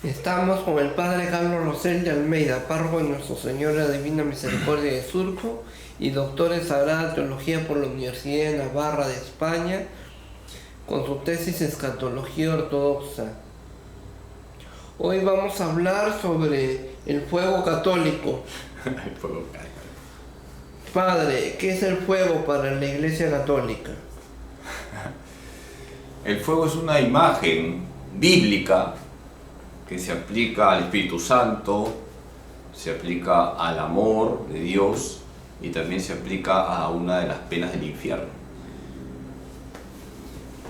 Estamos con el Padre Carlos Rosel de Almeida, párroco de Nuestra Señora Divina Misericordia de Surco y doctor en Sagrada Teología por la Universidad de Navarra de España, con su tesis Escatología Ortodoxa. Hoy vamos a hablar sobre el fuego católico. El fuego católico. Padre, ¿qué es el fuego para la Iglesia Católica? El fuego es una imagen bíblica que se aplica al Espíritu Santo, se aplica al amor de Dios y también se aplica a una de las penas del infierno.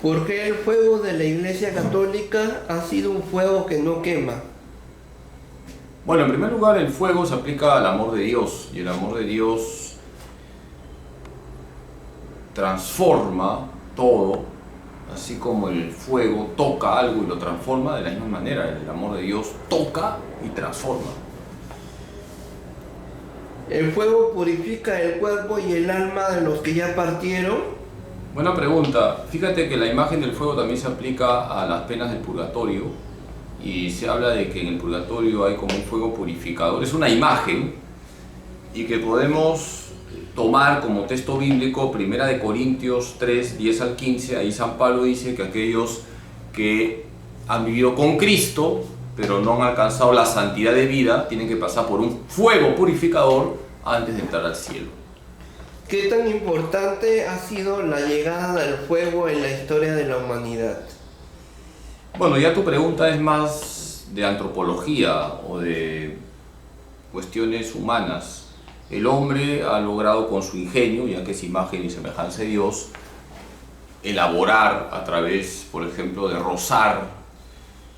¿Por qué el fuego de la Iglesia Católica ha sido un fuego que no quema? Bueno, en primer lugar, el fuego se aplica al amor de Dios y el amor de Dios transforma todo. Así como el fuego toca algo y lo transforma, de la misma manera el amor de Dios toca y transforma. ¿El fuego purifica el cuerpo y el alma de los que ya partieron? Buena pregunta. Fíjate que la imagen del fuego también se aplica a las penas del purgatorio y se habla de que en el purgatorio hay como un fuego purificador. Es una imagen y que podemos tomar como texto bíblico 1 Corintios 3, 10 al 15, ahí San Pablo dice que aquellos que han vivido con Cristo, pero no han alcanzado la santidad de vida, tienen que pasar por un fuego purificador antes de entrar al cielo. ¿Qué tan importante ha sido la llegada del fuego en la historia de la humanidad? Bueno, ya tu pregunta es más de antropología o de cuestiones humanas. El hombre ha logrado con su ingenio, ya que es imagen y semejanza de Dios, elaborar a través, por ejemplo, de rozar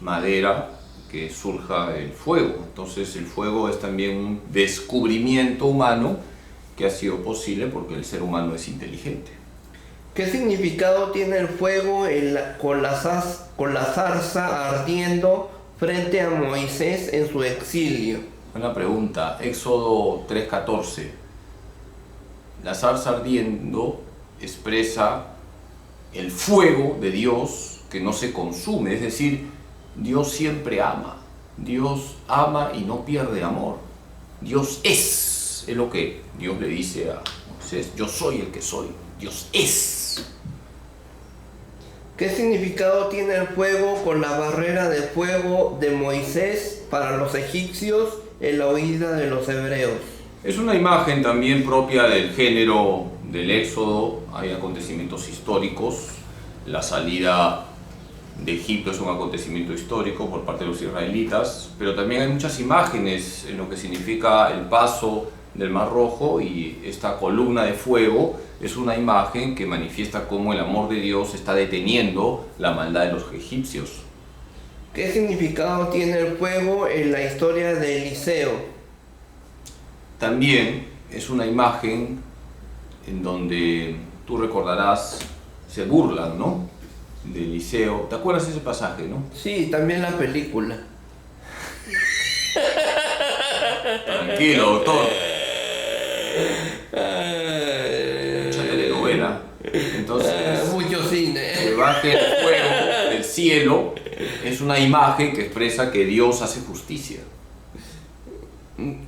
madera que surja el fuego. Entonces el fuego es también un descubrimiento humano que ha sido posible porque el ser humano es inteligente. ¿Qué significado tiene el fuego con la zarza ardiendo frente a Moisés en su exilio? Una pregunta, Éxodo 3:14. La zarza ardiendo expresa el fuego de Dios que no se consume, es decir, Dios siempre ama. Dios ama y no pierde amor. Dios es lo que Dios le dice a Moisés, yo soy el que soy, Dios es. ¿Qué significado tiene el fuego con la barrera de fuego de Moisés para los egipcios en la huida de los hebreos? Es una imagen también propia del género del Éxodo. Hay acontecimientos históricos. La salida de Egipto es un acontecimiento histórico por parte de los israelitas, pero también hay muchas imágenes en lo que significa el paso del Mar Rojo, y esta columna de fuego es una imagen que manifiesta cómo el amor de Dios está deteniendo la maldad de los egipcios. ¿Qué significado tiene el fuego en la historia de Eliseo? También es una imagen en donde tú recordarás, se burlan, ¿no?, de Eliseo. ¿Te acuerdas de ese pasaje, no? Sí, también la película. Tranquilo, doctor. Mucha telenovela. Entonces, Mucho cine. que baje el fuego del cielo es una imagen que expresa que Dios hace justicia.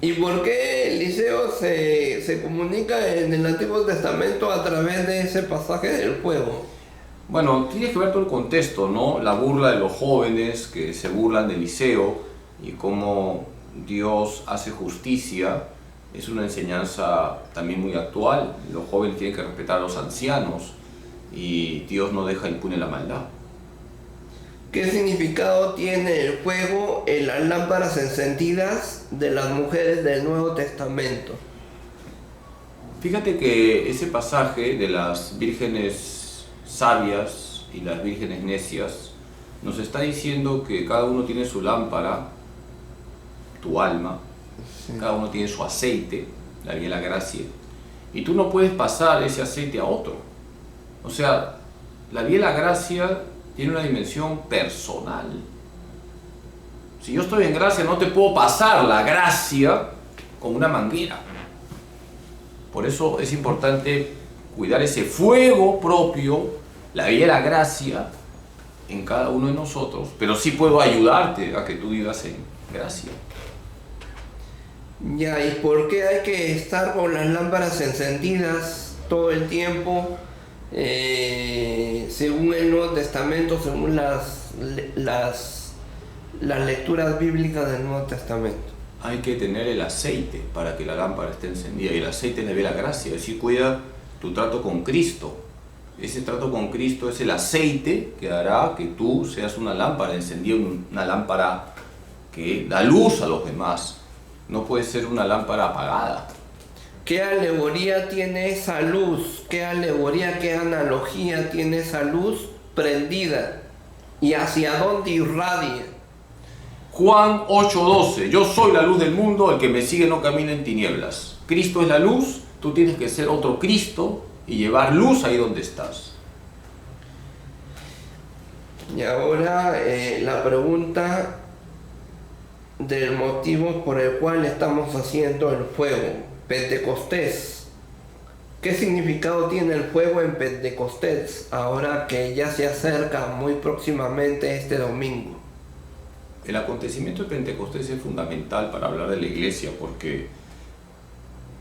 ¿Y por qué Eliseo se comunica en el Antiguo Testamento a través de ese pasaje del fuego? Bueno, tienes que ver todo el contexto, ¿no? La burla de los jóvenes que se burlan de Eliseo y cómo Dios hace justicia es una enseñanza también muy actual. Los jóvenes tienen que respetar a los ancianos y Dios no deja impune la maldad. ¿Qué significado tiene el fuego en las lámparas encendidas de las mujeres del Nuevo Testamento? Fíjate que ese pasaje de las vírgenes sabias y las vírgenes necias nos está diciendo que cada uno tiene su lámpara, tu alma, sí. Cada uno tiene su aceite, la vía de la gracia, y tú no puedes pasar ese aceite a otro. O sea, la vía de la gracia tiene una dimensión personal. Si yo estoy en gracia, no te puedo pasar la gracia con una manguera. Por eso es importante cuidar ese fuego propio, la vía de la gracia, en cada uno de nosotros, pero sí puedo ayudarte a que tú vivas en gracia. Ya, ¿y por qué hay que estar con las lámparas encendidas todo el tiempo? Según el Nuevo Testamento, según las lecturas bíblicas del Nuevo Testamento. Hay que tener el aceite para que la lámpara esté encendida, y el aceite le ve la gracia, es decir, cuida tu trato con Cristo. Ese trato con Cristo es el aceite que hará que tú seas una lámpara encendida, una lámpara que da luz a los demás. No puede ser una lámpara apagada. ¿Qué alegoría tiene esa luz? ¿Qué alegoría, qué analogía tiene esa luz prendida? ¿Y hacia dónde irradia? Juan 8:12, yo soy la luz del mundo, el que me sigue no camina en tinieblas. Cristo es la luz, tú tienes que ser otro Cristo y llevar luz ahí donde estás. Y ahora la pregunta del motivo por el cual estamos haciendo el fuego, Pentecostés. ¿Qué significado tiene el fuego en Pentecostés ahora que ya se acerca muy próximamente este domingo? El acontecimiento de Pentecostés es fundamental para hablar de la iglesia, porque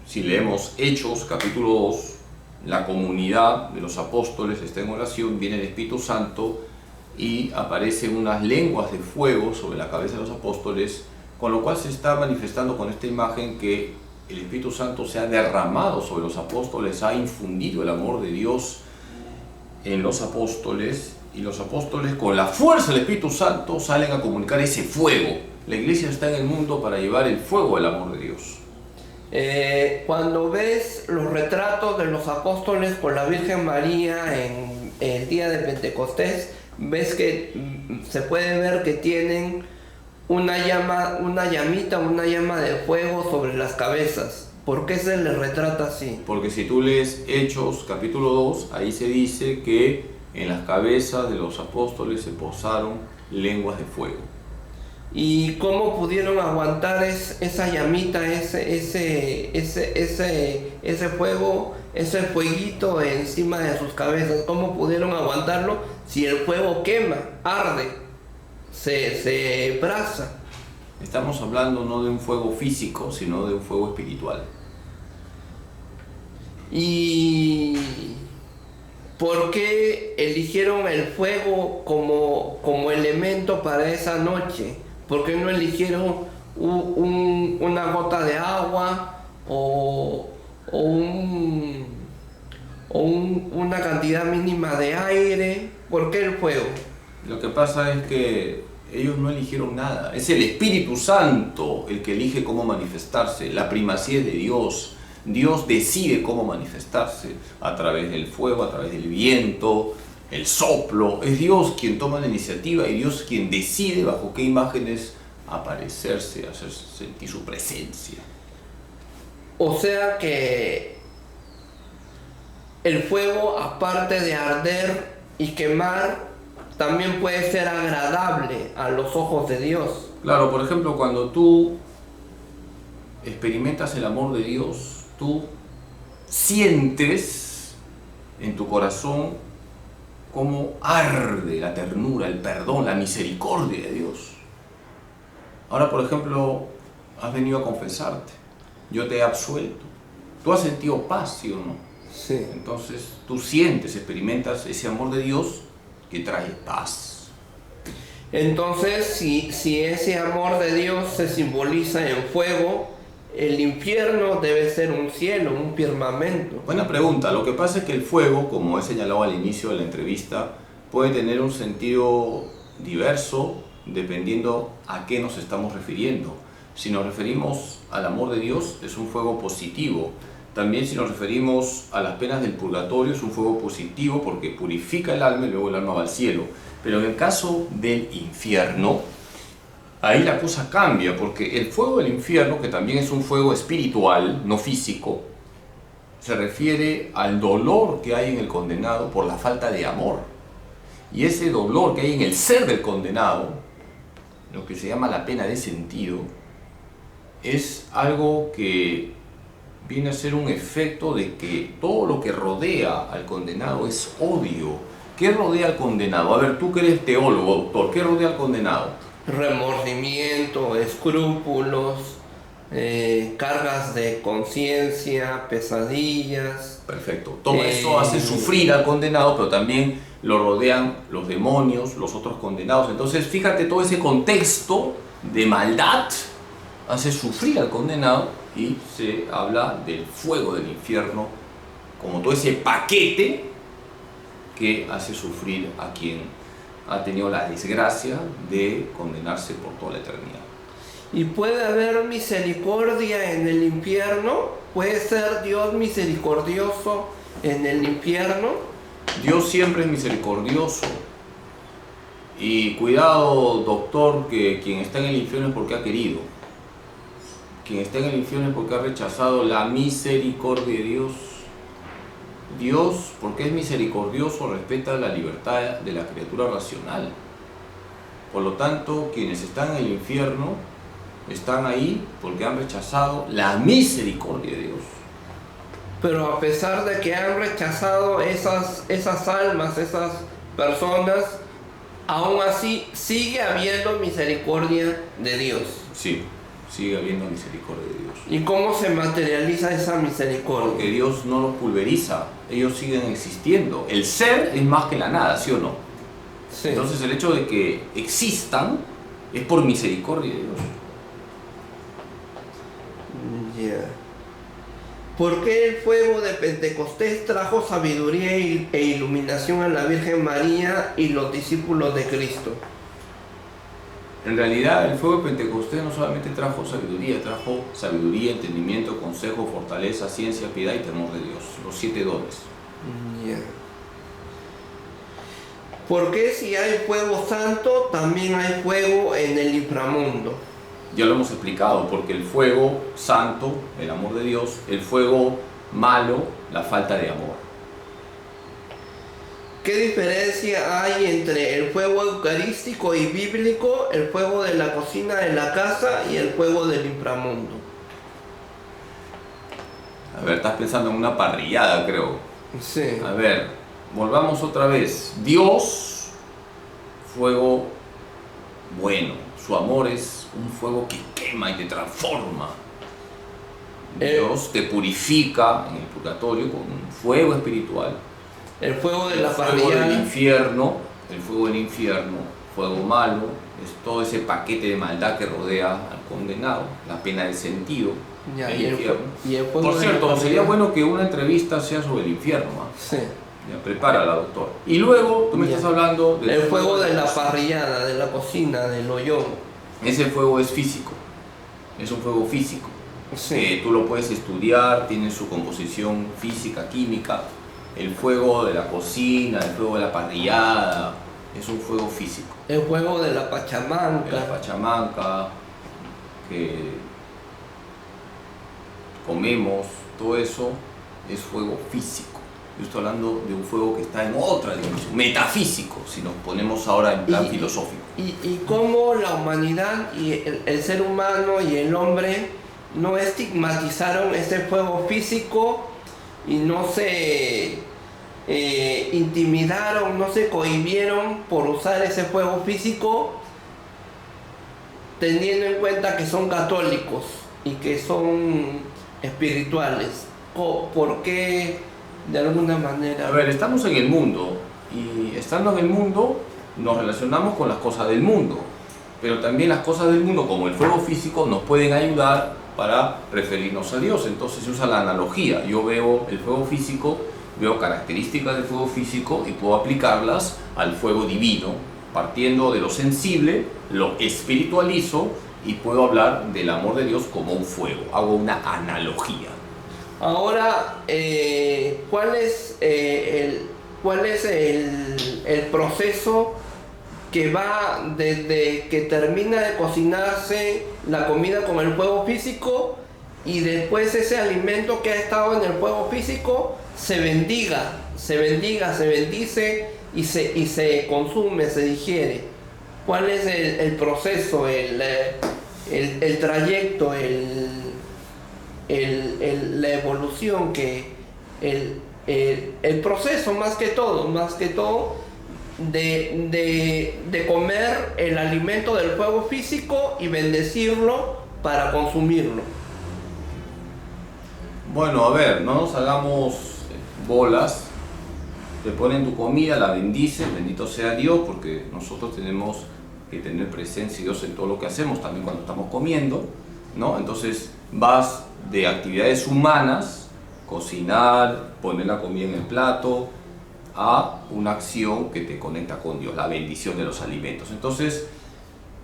si leemos Hechos capítulo 2, la comunidad de los apóstoles está en oración, viene el Espíritu Santo y aparecen unas lenguas de fuego sobre la cabeza de los apóstoles, con lo cual se está manifestando con esta imagen que el Espíritu Santo se ha derramado sobre los apóstoles, ha infundido el amor de Dios en los apóstoles, y los apóstoles con la fuerza del Espíritu Santo salen a comunicar ese fuego. La iglesia está en el mundo para llevar el fuego del amor de Dios. Cuando ves los retratos de los apóstoles con la Virgen María en el día de Pentecostés, ves que se puede ver que tienen una llama de fuego sobre las cabezas. ¿Por qué se les retrata así? Porque si tú lees Hechos capítulo 2, ahí se dice que en las cabezas de los apóstoles se posaron lenguas de fuego. ¿Y cómo pudieron aguantar esa llamita, ese fuego, ese fueguito encima de sus cabezas? ¿Cómo pudieron aguantarlo si el fuego quema, arde, se brasa? Estamos hablando no de un fuego físico, sino de un fuego espiritual. ¿Y por qué eligieron el fuego como elemento para esa noche? ¿Por qué no eligieron una gota de agua o una cantidad mínima de aire? ¿Por qué el fuego? Lo que pasa es que ellos no eligieron nada. Es el Espíritu Santo el que elige cómo manifestarse. La primacía es de Dios. Dios decide cómo manifestarse a través del fuego, a través del viento, el soplo. Es Dios quien toma la iniciativa y Dios quien decide bajo qué imágenes aparecerse, hacer sentir su presencia. O sea que el fuego, aparte de arder y quemar, también puede ser agradable a los ojos de Dios. Claro, por ejemplo, cuando tú experimentas el amor de Dios, tú sientes en tu corazón cómo arde la ternura, el perdón, la misericordia de Dios. Ahora, por ejemplo, has venido a confesarte, yo te he absuelto. Tú has sentido paz, ¿sí o no? Sí. Entonces tú sientes, experimentas ese amor de Dios que trae paz. Entonces, si ese amor de Dios se simboliza en fuego, el infierno debe ser un cielo, un firmamento. Buena pregunta. Lo que pasa es que el fuego, como he señalado al inicio de la entrevista, puede tener un sentido diverso dependiendo a qué nos estamos refiriendo. Si nos referimos al amor de Dios, es un fuego positivo. También si nos referimos a las penas del purgatorio, es un fuego positivo porque purifica el alma y luego el alma va al cielo. Pero en el caso del infierno, ahí la cosa cambia, porque el fuego del infierno, que también es un fuego espiritual, no físico, se refiere al dolor que hay en el condenado por la falta de amor. Y ese dolor que hay en el ser del condenado, lo que se llama la pena de sentido, es algo que viene a ser un efecto de que todo lo que rodea al condenado es odio, ¿Qué rodea al condenado? A ver, tú que eres teólogo, doctor, ¿qué rodea al condenado? Remordimiento, escrúpulos, cargas de conciencia, pesadillas. Perfecto. Todo eso hace sufrir al condenado, pero también lo rodean los demonios, los otros condenados. Entonces, fíjate, todo ese contexto de maldad hace sufrir al condenado y se habla del fuego del infierno como todo ese paquete que hace sufrir a quien ha tenido la desgracia de condenarse por toda la eternidad. ¿Y puede haber misericordia en el infierno? ¿Puede ser Dios misericordioso en el infierno? Dios siempre es misericordioso. Y cuidado, doctor, que quien está en el infierno es porque ha querido. Quien está en el infierno es porque ha rechazado la misericordia de Dios. Dios, porque es misericordioso, respeta la libertad de la criatura racional. Por lo tanto, quienes están en el infierno están ahí porque han rechazado la misericordia de Dios. Pero a pesar de que han rechazado esas almas, esas personas, aún así sigue habiendo misericordia de Dios. Sí, sigue habiendo misericordia de Dios. ¿Y cómo se materializa esa misericordia? Porque Dios no los pulveriza, ellos siguen existiendo. El ser es más que la nada, ¿sí o no? Sí. Entonces el hecho de que existan es por misericordia de Dios. Ya. ¿Por qué el fuego de Pentecostés trajo sabiduría e iluminación a la Virgen María y los discípulos de Cristo? En realidad el fuego de Pentecostés no solamente trajo sabiduría, entendimiento, consejo, fortaleza, ciencia, piedad y temor de Dios, los 7 dones. Ya. ¿Por qué si hay fuego santo, también hay fuego en el inframundo? Ya lo hemos explicado, porque el fuego santo, el amor de Dios, el fuego malo, la falta de amor. ¿Qué diferencia hay entre el fuego eucarístico y bíblico, el fuego de la cocina de la casa y el fuego del inframundo? A ver, estás pensando en una parrillada, creo. Sí. A ver, volvamos otra vez. Dios, fuego bueno. Su amor es un fuego que quema y te transforma. Dios te purifica en el purgatorio con un fuego espiritual. El fuego de la fuego parrillada. del infierno, el fuego del infierno, fuego malo, es todo ese paquete de maldad que rodea al condenado, la pena del sentido, Ya, el y infierno. el fuego Por de cierto, la sería parrillada. bueno que una entrevista sea sobre el infierno. Sí. Ya, prepárala, doctor. Y luego tú me Ya. estás hablando del El fuego de la cocina. parrillada, de la cocina, del hoyón. Ese fuego es físico, es un fuego físico. Sí. Tú lo puedes estudiar, tiene su composición física, química. El fuego de la cocina, el fuego de la parrillada, es un fuego físico. El fuego de la De la Pachamanca. pachamanca, que comemos, todo eso es fuego físico. Yo estoy hablando de un fuego que está en otra dimensión, metafísico, si nos ponemos ahora en plan filosófico. Y cómo la humanidad y el ser humano y el hombre no estigmatizaron ese fuego físico y no se intimidaron, no se cohibieron por usar ese fuego físico, teniendo en cuenta que son católicos y que son espirituales. ¿Por qué de alguna manera? A ver, estamos en el mundo y estando en el mundo nos relacionamos con las cosas del mundo, pero también las cosas del mundo como el fuego físico nos pueden ayudar para referirnos a Dios. Entonces se usa la analogía. Yo veo el fuego físico, veo características del fuego físico y puedo aplicarlas al fuego divino, partiendo de lo sensible, lo espiritualizo y puedo hablar del amor de Dios como un fuego. Hago una analogía. Ahora, ¿cuál es el proceso que va desde que termina de cocinarse la comida con el fuego físico y después ese alimento que ha estado en el fuego físico se bendice y se consume, se digiere? ¿Cuál es el proceso, el trayecto, la evolución, que el proceso más que todo de comer el alimento del fuego físico y bendecirlo para consumirlo. Bueno, a ver, no nos hagamos bolas. Te ponen tu comida, la bendices, bendito sea Dios, porque nosotros tenemos que tener presencia de Dios en todo lo que hacemos, también cuando estamos comiendo, ¿no? Entonces vas de actividades humanas, cocinar, poner la comida en el plato, a una acción que te conecta con Dios, la bendición de los alimentos. Entonces,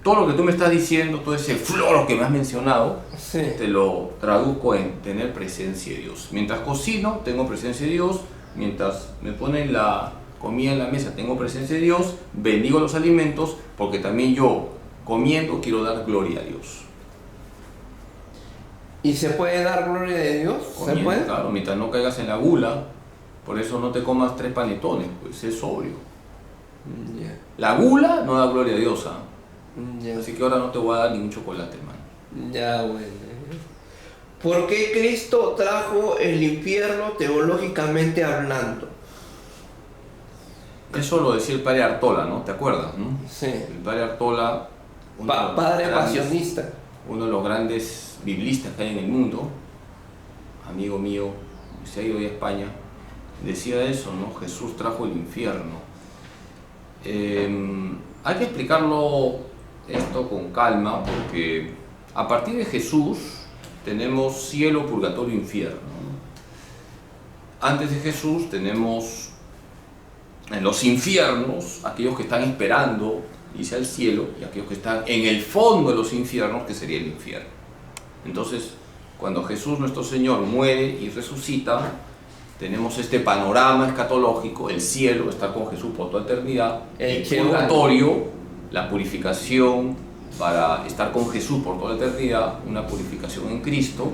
todo lo que tú me estás diciendo, todo ese floro que me has mencionado, Sí. te lo traduzco en tener presencia de Dios. Mientras cocino, tengo presencia de Dios. Mientras me ponen la comida en la mesa, tengo presencia de Dios. Bendigo los alimentos, porque también yo, comiendo, quiero dar gloria a Dios. ¿Y se puede dar gloria de Dios? ¿Se Comiendo, puede? claro, mientras no caigas en la gula. Por eso no te comas 3 panetones, pues es sobrio. Ya. La gula no da gloria a Dios, ¿ah? Ya. Así que ahora no te voy a dar ningún chocolate, hermano. Ya, bueno. ¿Por qué Cristo trajo el infierno teológicamente hablando? Eso lo decía el padre Artola, ¿no? ¿Te acuerdas, no? Sí. El padre Artola, Padre pasionista. uno de los grandes biblistas que hay en el mundo, amigo mío, se ha ido a España, decía eso, ¿no? Jesús trajo el infierno. Hay que explicarlo esto con calma, porque a partir de Jesús tenemos cielo, purgatorio, infierno. Antes de Jesús tenemos en los infiernos aquellos que están esperando irse al cielo, y aquellos que están en el fondo de los infiernos, que sería el infierno. Entonces, cuando Jesús nuestro Señor muere y resucita, tenemos este panorama escatológico: el cielo, estar con Jesús por toda eternidad; el purgatorio, la purificación para estar con Jesús por toda la eternidad, una purificación en Cristo;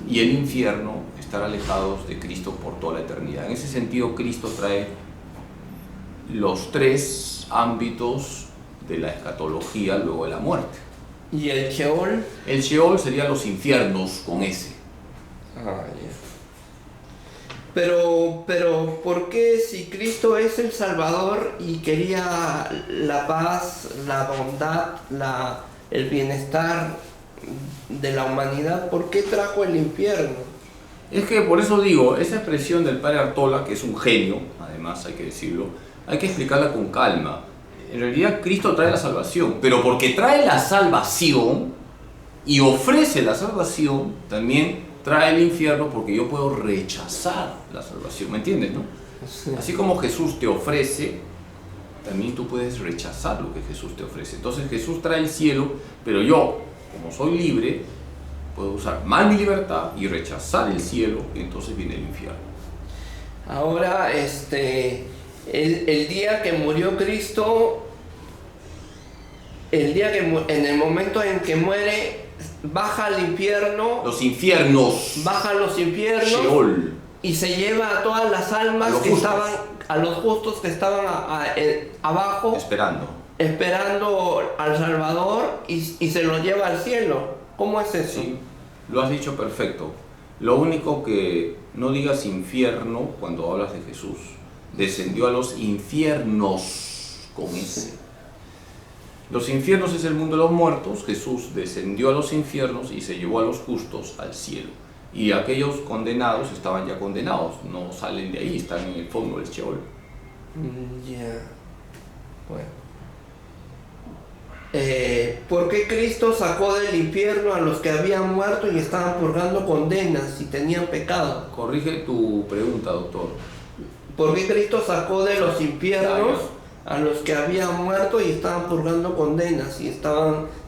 y el infierno, estar alejados de Cristo por toda la eternidad. En ese sentido, Cristo trae los 3 ámbitos de la escatología luego de la muerte. ¿Y el Sheol? El Sheol sería los infiernos con S. Ah, ya. Pero, ¿por qué, si Cristo es el Salvador y quería la paz, la bondad, el bienestar de la humanidad, por qué trajo el infierno? Es que por eso digo, esa expresión del padre Artola, que es un genio, además hay que decirlo, hay que explicarla con calma. En realidad Cristo trae la salvación, pero porque trae la salvación y ofrece la salvación, también trae el infierno, porque yo puedo rechazar la salvación, ¿me entiendes, no? Sí. Así como Jesús te ofrece, también tú puedes rechazar lo que Jesús te ofrece. Entonces Jesús trae el cielo, pero yo, como soy libre, puedo usar mal mi libertad y rechazar el cielo, y entonces viene el infierno. Ahora, el día que murió Cristo, en el momento en que muere, baja al infierno, Los infiernos, baja a los infiernos, Sheol, y se lleva a todas las almas A los que justos. estaban, a los justos que estaban abajo, esperando. esperando al Salvador, y se los lleva al cielo. ¿Cómo es eso? Sí, lo has dicho perfecto. Lo único que no digas infierno cuando hablas de Jesús. Descendió a los infiernos con ese. Los infiernos es el mundo de los muertos. Jesús descendió a los infiernos y se llevó a los justos al cielo. Y aquellos condenados estaban ya condenados, no salen de ahí, están en el fondo del Sheol. Ya. Bueno. ¿Por qué Cristo sacó del infierno a los que habían muerto y estaban purgando condenas y tenían pecado? Corrige tu pregunta, doctor. ¿Por qué Cristo sacó de los infiernos a los que habían muerto y estaban purgando condenas y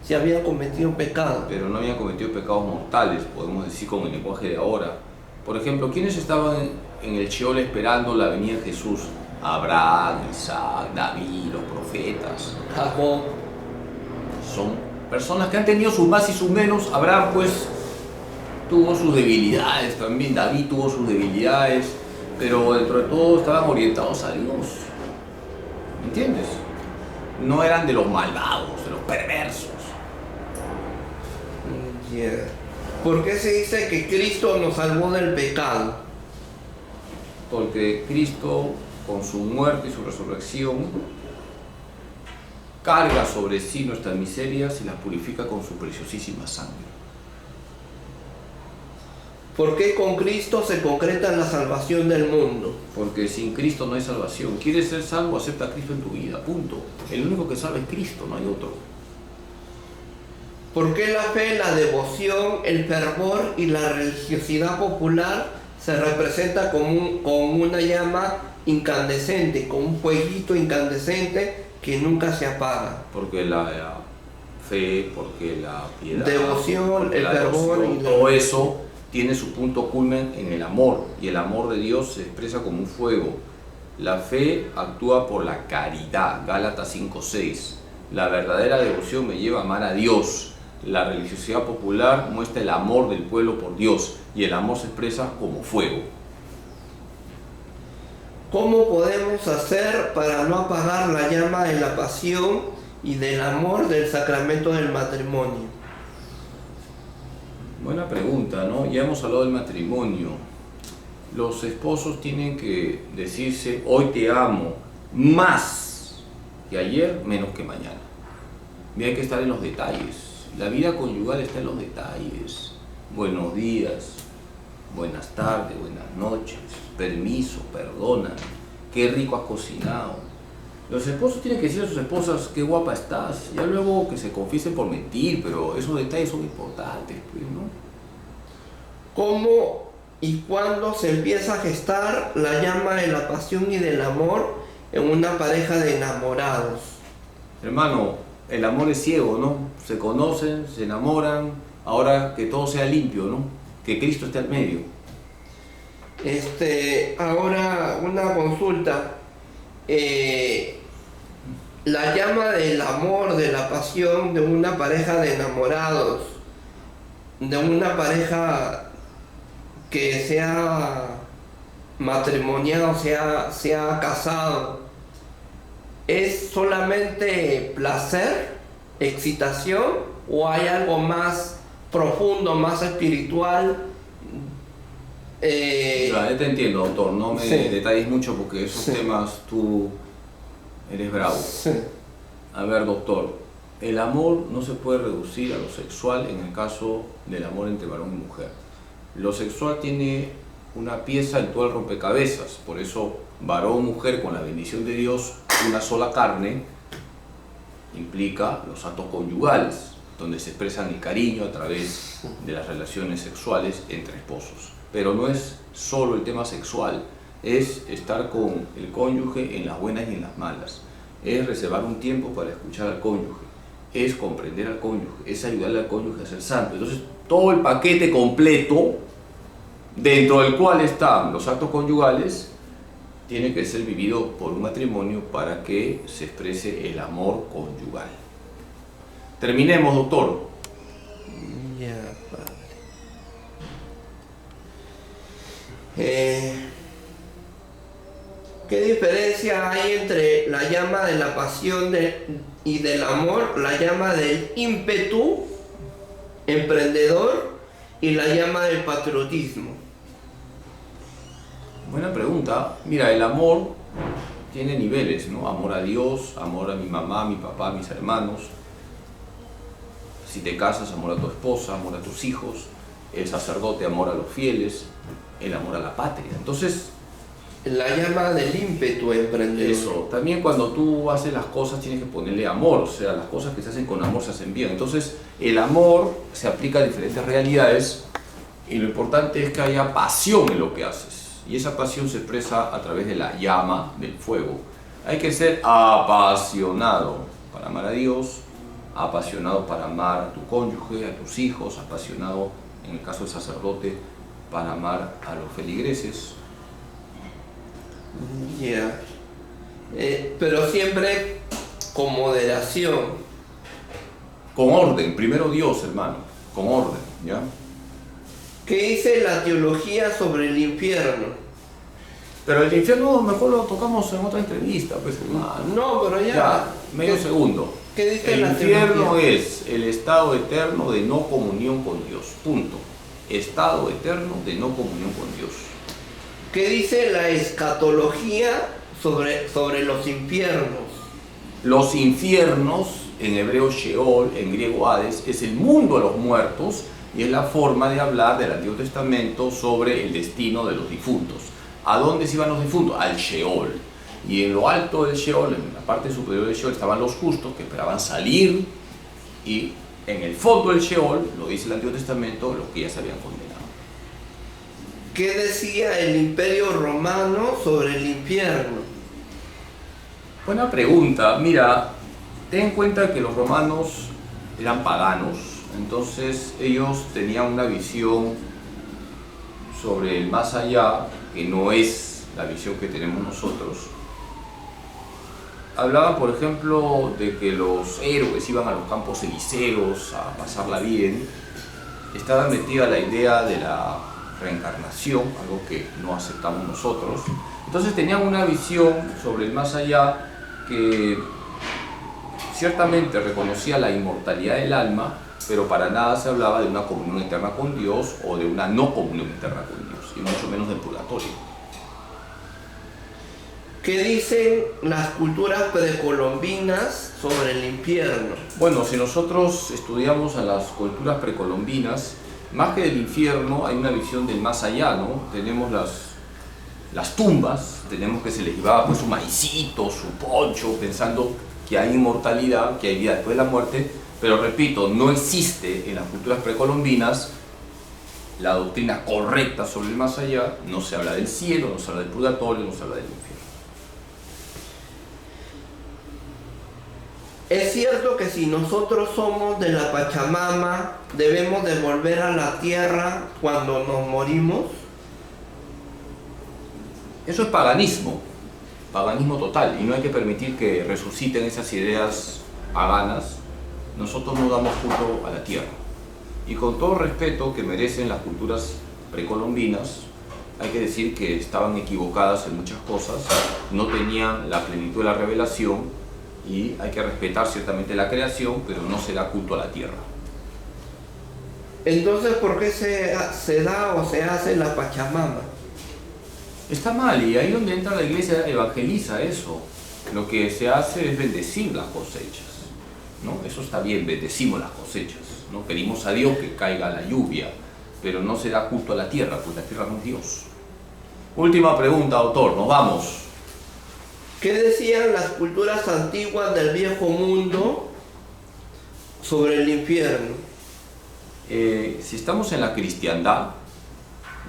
si habían cometido pecado? Pero no habían cometido pecados mortales, podemos decir con el lenguaje de ahora. Por ejemplo, ¿quiénes estaban en el Sheol esperando la venida de Jesús? Abraham, Isaac, David, los profetas. Jacob. Son personas que han tenido sus más y sus menos. Abraham, pues, tuvo sus debilidades también. David tuvo sus debilidades. Pero dentro de todo estaban orientados a Dios. ¿Me entiendes? No eran de los malvados, de los perversos. Yeah. ¿Por qué se dice que Cristo nos salvó del pecado? Porque Cristo, con su muerte y su resurrección, carga sobre sí nuestras miserias y las purifica con su preciosísima sangre. ¿Por qué con Cristo se concreta la salvación del mundo? Porque sin Cristo no hay salvación. ¿Quieres ser salvo? Acepta a Cristo en tu vida, punto. El único que salva es Cristo, no hay otro. ¿Por qué la fe, la devoción, el fervor y la religiosidad popular se representa con una llama incandescente, con un fueguito incandescente que nunca se apaga? Porque la fe, porque la piedad, devoción, porque el fervor y todo eso tiene su punto culmen en el amor, y el amor de Dios se expresa como un fuego. La fe actúa por la caridad, Gálatas 5:6. La verdadera devoción me lleva a amar a Dios. La religiosidad popular muestra el amor del pueblo por Dios, y el amor se expresa como fuego. ¿Cómo podemos hacer para no apagar la llama de la pasión y del amor del sacramento del matrimonio? Buena pregunta, ¿no? Ya hemos hablado del matrimonio. Los esposos tienen que decirse: hoy te amo más que ayer, menos que mañana. Y hay que estar en los detalles. La vida conyugal está en los detalles. Buenos días, buenas tardes, buenas noches, permiso, perdona, qué rico has cocinado. Los esposos tienen que decir a sus esposas: qué guapa estás. Ya luego que se confiesen por mentir, pero esos detalles son importantes, pues, ¿no? ¿Cómo y cuándo se empieza a gestar la llama de la pasión y del amor en una pareja de enamorados? Hermano, el amor es ciego, ¿no? Se conocen, se enamoran, ahora que todo sea limpio, ¿no? Que Cristo esté al medio. Ahora una consulta. La llama del amor, de la pasión de una pareja de enamorados, de una pareja que sea matrimoniado, sea casado, ¿es solamente placer, excitación, o hay algo más profundo, más espiritual? Ya te entiendo, doctor, no me detalles mucho porque esos temas tú eres bravo. Sí. A ver, doctor, el amor no se puede reducir a lo sexual en el caso del amor entre varón y mujer. Lo sexual tiene una pieza en todo el rompecabezas, por eso varón y mujer con la bendición de Dios, una sola carne, implica los actos conyugales, donde se expresan el cariño a través de las relaciones sexuales entre esposos. Pero no es solo el tema sexual, es estar con el cónyuge en las buenas y en las malas, es reservar un tiempo para escuchar al cónyuge, es comprender al cónyuge, es ayudarle al cónyuge a ser santo. Entonces, todo el paquete completo, dentro del cual están los actos conyugales, tiene que ser vivido por un matrimonio para que se exprese el amor conyugal. Terminemos, doctor. Ya, padre. ¿Qué diferencia hay entre la llama de la pasión y del amor, la llama del ímpetu emprendedor y la llama del patriotismo? Buena pregunta. Mira, el amor tiene niveles, ¿no? Amor a Dios, amor a mi mamá, a mi papá, a mis hermanos. Si te casas, amor a tu esposa, amor a tus hijos. El sacerdote, amor a los fieles. El amor a la patria. Entonces, la llama del ímpetu emprendedor. Eso. También cuando tú haces las cosas tienes que ponerle amor. O sea, las cosas que se hacen con amor se hacen bien. Entonces, el amor se aplica a diferentes realidades y lo importante es que haya pasión en lo que haces. Y esa pasión se expresa a través de la llama del fuego. Hay que ser apasionado para amar a Dios, apasionado para amar a tu cónyuge, a tus hijos, apasionado, en el caso del sacerdote, para amar a los feligreses. Ya. Pero siempre con moderación. Con orden, primero Dios, hermano, con orden, ¿ya? ¿Qué dice la teología sobre el infierno? Pero el infierno mejor lo tocamos en otra entrevista, pues, hermano. No, pero ya. Medio segundo. ¿Qué dice el la infierno teología? es el estado eterno de no comunión con Dios, punto. Estado eterno de no comunión con Dios. ¿Qué dice la escatología sobre los infiernos? Los infiernos, en hebreo Sheol, en griego Hades, es el mundo de los muertos y es la forma de hablar del Antiguo Testamento sobre el destino de los difuntos. ¿A dónde se iban los difuntos? Al Sheol. Y en lo alto del Sheol, en la parte superior del Sheol, estaban los justos que esperaban salir, y en el fondo del Sheol, lo dice el Antiguo Testamento, los que ya se habían condenado. ¿Qué decía el Imperio Romano sobre el infierno? Buena pregunta. Mira, ten en cuenta que los romanos eran paganos, entonces ellos tenían una visión sobre el más allá que no es la visión que tenemos nosotros. Hablaban, por ejemplo, de que los héroes iban a los campos elíseos a pasarla bien. Estaba metida la idea de la reencarnación, algo que no aceptamos nosotros. Entonces tenían una visión sobre el más allá que ciertamente reconocía la inmortalidad del alma, pero para nada se hablaba de una comunión eterna con Dios o de una no comunión eterna con Dios, y mucho menos del purgatorio. ¿Qué dicen las culturas precolombinas sobre el infierno? Bueno, si nosotros estudiamos a las culturas precolombinas, más que del infierno hay una visión del más allá, ¿no? Tenemos las tumbas, tenemos que se les llevaba pues su maicito, su poncho, pensando que hay inmortalidad, que hay vida después de la muerte, pero repito, no existe en las culturas precolombinas la doctrina correcta sobre el más allá. No se habla del cielo, no se habla del purgatorio, no se habla del infierno. ¿Es cierto que si nosotros somos de la Pachamama, debemos de volver a la tierra cuando nos morimos? Eso es paganismo total, y no hay que permitir que resuciten esas ideas paganas. Nosotros no damos culto a la tierra. Y con todo respeto que merecen las culturas precolombinas, hay que decir que estaban equivocadas en muchas cosas, no tenían la plenitud de la revelación, y hay que respetar ciertamente la creación, pero no se da culto a la tierra. Entonces, ¿por qué se da o se hace la Pachamama? Está mal, y ahí donde entra la iglesia evangeliza eso. Lo que se hace es bendecir las cosechas, ¿no? Eso está bien, bendecimos las cosechas, ¿no? Pedimos a Dios que caiga la lluvia, pero no se da culto a la tierra, pues la tierra no es Dios. Última pregunta, autor, nos vamos. ¿Qué decían las culturas antiguas del viejo mundo sobre el infierno? Si estamos en la cristiandad,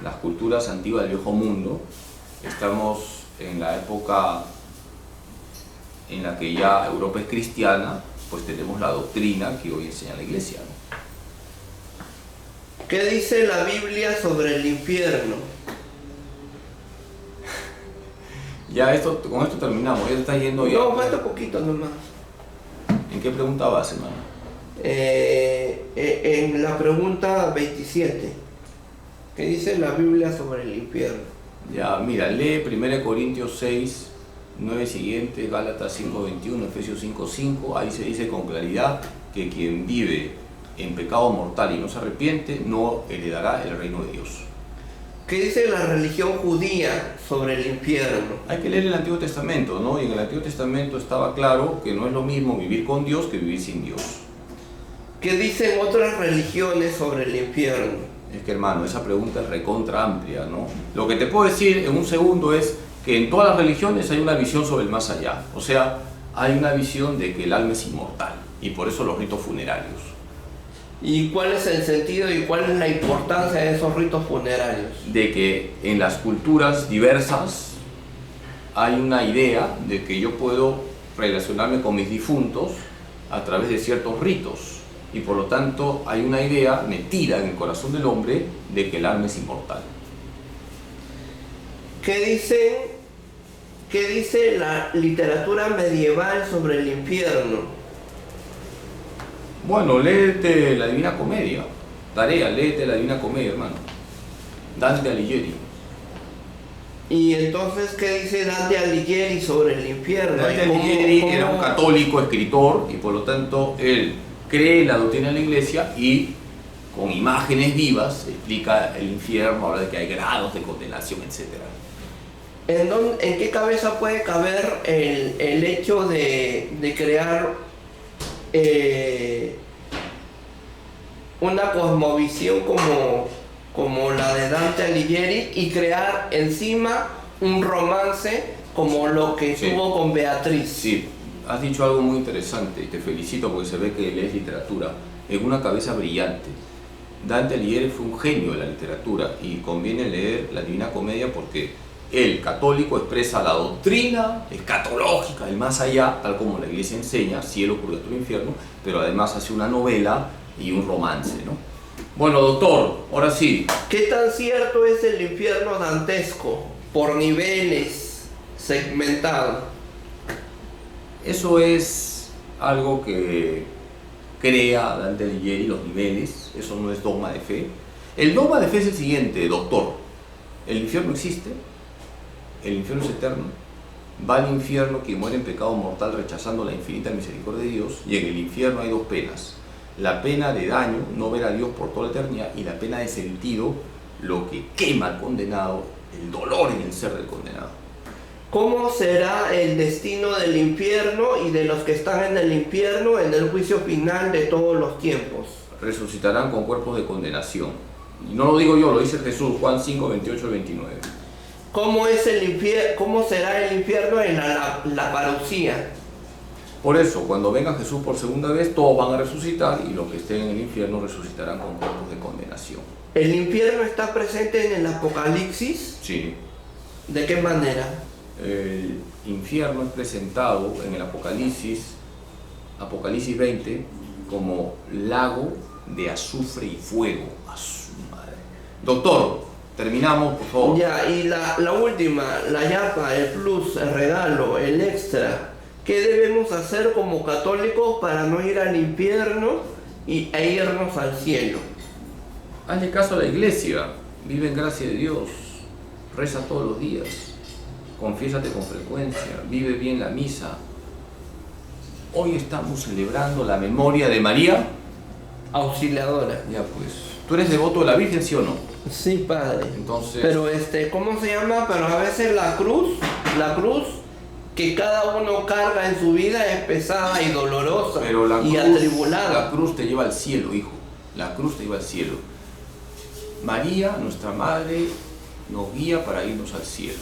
las culturas antiguas del viejo mundo, estamos en la época en la que ya Europa es cristiana, pues tenemos la doctrina que hoy enseña la iglesia, ¿no? ¿Qué dice la Biblia sobre el infierno? Ya con esto terminamos, ya está yendo ya. No, falta poquito nomás. ¿En qué pregunta vas, hermano? En la pregunta 27. ¿Qué dice la Biblia sobre el infierno? Ya, mira, lee 1 Corintios 6, 9 siguientes, Gálatas 5:21, Efesios 5:5. Ahí se dice con claridad que quien vive en pecado mortal y no se arrepiente no heredará el reino de Dios. ¿Qué dice la religión judía sobre el infierno? Hay que leer el Antiguo Testamento, ¿no? Y en el Antiguo Testamento estaba claro que no es lo mismo vivir con Dios que vivir sin Dios. ¿Qué dicen otras religiones sobre el infierno? Es que, hermano, esa pregunta es recontra amplia, ¿no? Lo que te puedo decir en un segundo es que en todas las religiones hay una visión sobre el más allá. O sea, hay una visión de que el alma es inmortal, y por eso los ritos funerarios. ¿Y cuál es el sentido y cuál es la importancia de esos ritos funerarios? De que en las culturas diversas hay una idea de que yo puedo relacionarme con mis difuntos a través de ciertos ritos, y por lo tanto hay una idea metida en el corazón del hombre de que el alma es inmortal. ¿Qué dice la literatura medieval sobre el infierno? Bueno, léete la Divina Comedia. Tarea, léete la Divina Comedia, hermano. Dante Alighieri. Y entonces, ¿qué dice Dante Alighieri sobre el infierno? Dante Alighieri era un católico escritor, y por lo tanto él cree en la doctrina de la iglesia y con imágenes vivas explica el infierno, habla de que hay grados de condenación, etc. ¿En qué cabeza puede caber el hecho de crear una cosmovisión como la de Dante Alighieri y crear encima un romance como lo que tuvo con Beatriz? Sí, has dicho algo muy interesante y te felicito porque se ve que lees literatura en una cabeza brillante. Dante Alighieri fue un genio de la literatura y conviene leer la Divina Comedia porque el católico expresa la doctrina escatológica del más allá, tal como la Iglesia enseña, cielo, purgatorio, infierno, pero además hace una novela y un romance, ¿no? Bueno, doctor, ahora sí. ¿Qué tan cierto es el infierno dantesco por niveles segmentados? Eso es algo que crea Dante Alighieri, los niveles, eso no es dogma de fe. El dogma de fe es el siguiente, doctor. El infierno existe, el infierno es eterno, va al infierno quien muere en pecado mortal rechazando la infinita misericordia de Dios, y en el infierno hay dos penas. La pena de daño, no ver a Dios por toda la eternidad, y la pena de sentido, lo que quema al condenado, el dolor en el ser del condenado. ¿Cómo será el destino del infierno y de los que están en el infierno en el juicio final de todos los tiempos? Resucitarán con cuerpos de condenación. Y no lo digo yo, lo dice Jesús, Juan 5, 28 y 29. ¿Cómo será el infierno en la parucía? Por eso, cuando venga Jesús por segunda vez, todos van a resucitar y los que estén en el infierno resucitarán con cuerpos de condenación. ¿El infierno está presente en el Apocalipsis? Sí. ¿De qué manera? El infierno es presentado en el Apocalipsis 20, como lago de azufre y fuego. A su madre. Doctor, terminamos, por favor. Ya, y la última, la yapa, el plus, el regalo, el extra. ¿Qué debemos hacer como católicos para no ir al infierno e irnos al cielo? Hazle caso a la iglesia, vive en gracia de Dios, reza todos los días, confiésate con frecuencia, vive bien la misa. Hoy estamos celebrando la memoria de María Auxiliadora. Ya pues, ¿tú eres devoto de la Virgen, sí o no? Sí, padre. Entonces... Pero ¿cómo se llama? Pero a veces la cruz que cada uno carga en su vida es pesada y dolorosa, pero la y cruz, atribulada. La cruz te lleva al cielo, hijo. La cruz te lleva al cielo. María, nuestra madre, nos guía para irnos al cielo.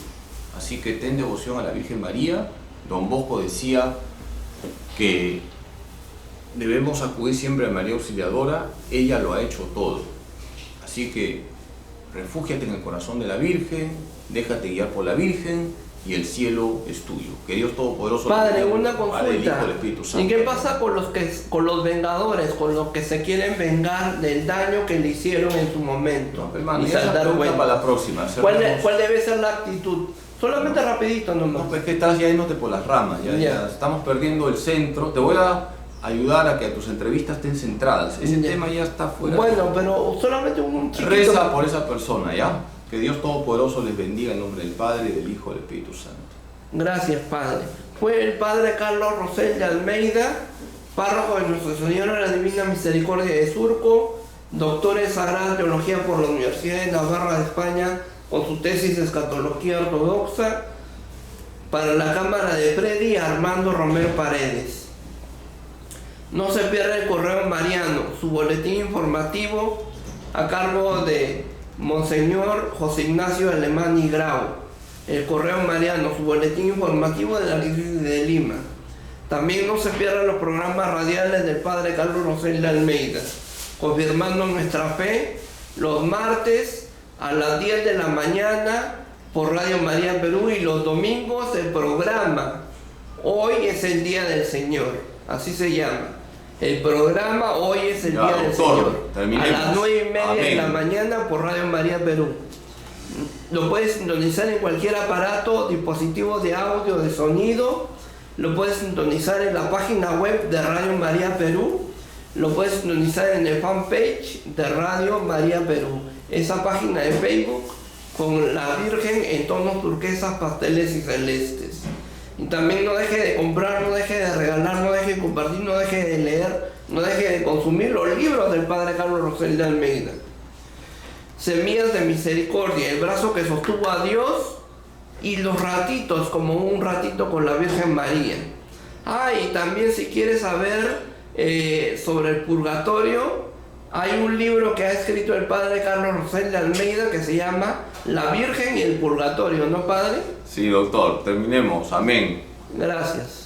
Así que ten devoción a la Virgen María. Don Bosco decía que debemos acudir siempre a María Auxiliadora. Ella lo ha hecho todo. Así que refúgiate en el corazón de la Virgen, déjate guiar por la Virgen y el cielo es tuyo. Que Dios Todopoderoso... Padre, una Padre, el Hijo, consulta. el Espíritu Santo. ¿Y qué pasa con los vengadores, con los que se quieren vengar del daño que le hicieron en su momento? No, hermano, y esa saltar pregunta cuentas? para la próxima. ¿Cuál debe ser la actitud? Solamente rapidito nomás. No, pues que estás ya yéndote por las ramas, ya estamos perdiendo el centro. Te voy a ayudar a que tus entrevistas estén centradas. Ese tema ya está fuera. Bueno, pero solamente un chiquito. Reza por esa persona, ¿ya? Que Dios Todopoderoso les bendiga en nombre del Padre, del Hijo y del Espíritu Santo. Gracias, Padre. Fue el Padre Carlos Rosell de Almeida, párroco de Nuestra Señora de la Divina Misericordia de Surco, doctor en Sagrada Teología por la Universidad de Navarra de España, con su tesis de Escatología Ortodoxa, para la Cámara de Predi, Armando Romero Paredes. No se pierda el correo mariano, su boletín informativo a cargo de Monseñor José Ignacio Alemán y Grau. El correo mariano, su boletín informativo de la Diócesis de Lima. También no se pierdan los programas radiales del Padre Carlos Rosell de Almeida, confirmando nuestra fe, los martes a las 10 de la mañana por Radio María Perú, y los domingos el programa Hoy es el Día del Señor, así se llama. El programa Hoy es el Día del Señor, a las 9:30 de la mañana por Radio María Perú. Lo puedes sintonizar en cualquier aparato, dispositivo de audio, de sonido. Lo puedes sintonizar en la página web de Radio María Perú. Lo puedes sintonizar en el fanpage de Radio María Perú. Esa página de Facebook con la Virgen en tonos turquesas, pasteles y celestes. Y también no deje de comprar, no deje de regalar, no deje de compartir, no deje de leer, no deje de consumir los libros del Padre Carlos Rosell de Almeida. Semillas de Misericordia, el brazo que sostuvo a Dios y los ratitos, como un ratito con la Virgen María. Y también si quieres saber sobre el purgatorio, hay un libro que ha escrito el padre Carlos Rosel de Almeida que se llama La Virgen y el Purgatorio, ¿no, padre? Sí, doctor, terminemos. Amén. Gracias.